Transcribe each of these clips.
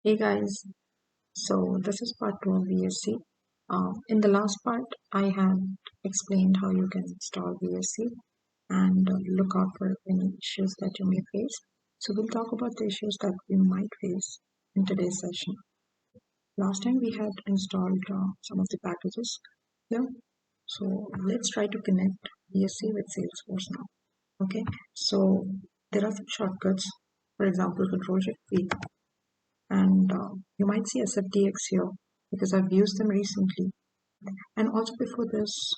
Hey guys, so this is part 2 of VSC. In the last part, I had explained how you can install VSC and look out for any issues that you may face. So we'll talk about the issues that we might face in today's session. Last time we had installed some of the packages here. So let's try to connect VSC with Salesforce now. Okay, so there are some shortcuts, for example, Control-Shift-V, and you might see SFDX here because I've used them recently. And also before this,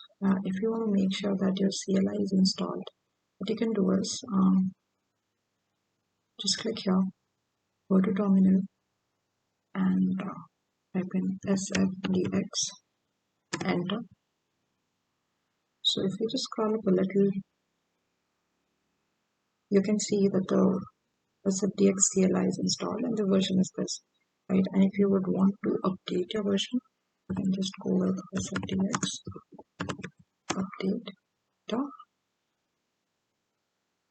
if you want to make sure that your CLI is installed, what you can do is just click here, go to terminal, and type in SFDX, enter. So if you just scroll up a little, you can see that the SFDX CLI is installed and the version is this, right? And if you would want to update your version, you can just go with SFDX update.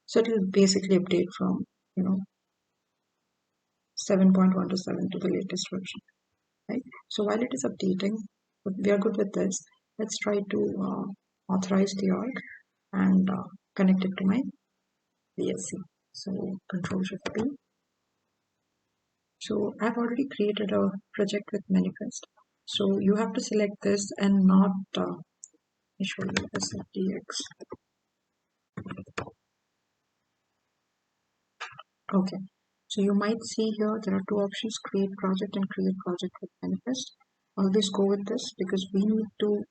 So it will basically update from 7.1 to 7 to the latest version, right? So while it is updating, we are good with this. Let's try to authorize the org and connect it to my VSC. So Control-Shift-P. So I've already created a project with manifest. So you have to select this and not show you SFDX. Okay. So you might see here there are two options, create project and create project with manifest. Always go with this because we need to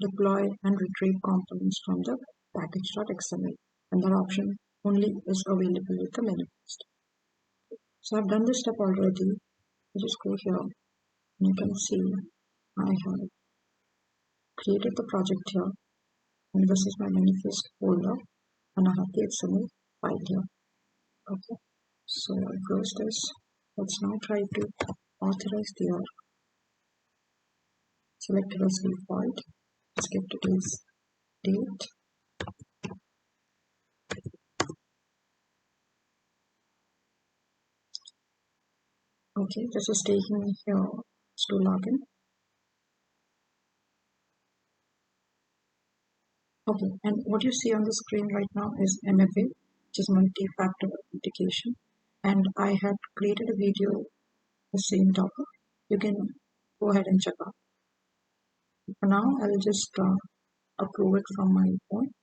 deploy and retrieve components from the package.xml, and that option only is available with the manifest. So I've done this step already. I just go here and you can see I have created the project here, and this is my manifest folder, and I have the XML file here. Okay. So I close this. Let's now try to authorize the org. Select it as default. Let's give today's date. Okay, this is taking me here to login. Okay, and what you see on the screen right now is MFA, which is multi-factor authentication. And I had created a video the same topic. You can go ahead and check out. For now, I'll just approve it from my phone.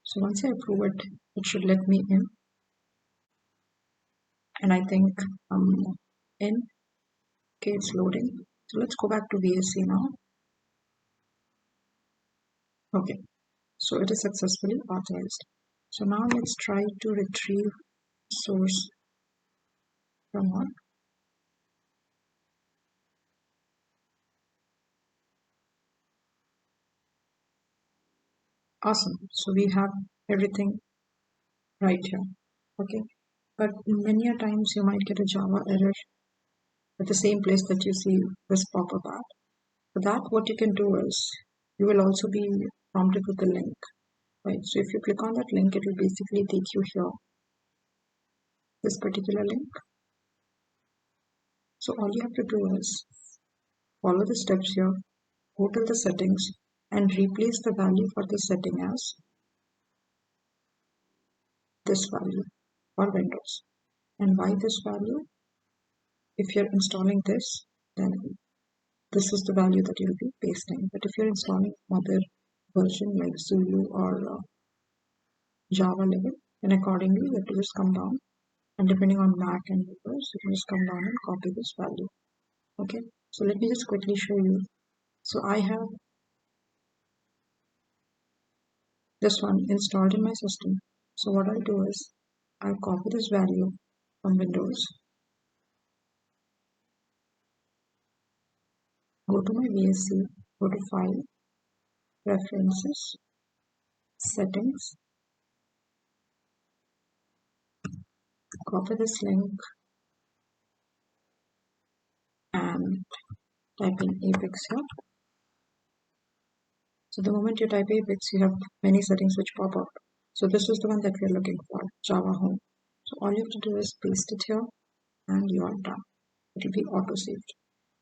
So once I approve it, it should let me in. And I think I'm in. Okay, it's loading. So let's go back to VSC now. Okay, so it is successfully authorized. So now let's try to retrieve source from org. Awesome. So we have everything right here. Okay. But many a times you might get a Java error at the same place that you see this pop-up at. For that, what you can do is you will also be prompted with the link. Right. So if you click on that link, it will basically take you here. This particular link. So all you have to do is follow the steps here, go to the settings and replace the value for the setting as this value for Windows. And why this value? If you're installing this, then this is the value that you'll be pasting. But if you're installing other version like Zulu or Java level, then accordingly you have to just come down, and depending on Mac and Windows, you can just come down and copy this value. Okay, so let me just quickly show you. So I have this one installed in my system. So what I'll do is I'll copy this value from Windows, go to my VSC, go to File, Preferences, Settings, copy this link and type in Apex here. So the moment you type Apex, you have many settings which pop up. So this is the one that we're looking for, Java Home. So all you have to do is paste it here and you are done. It will be auto saved.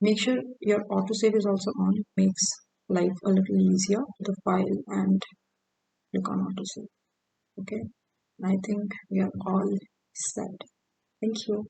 Make sure your autosave is also on. It makes life a little easier to the file and click on autosave. Okay, I think we are all set. Thank you.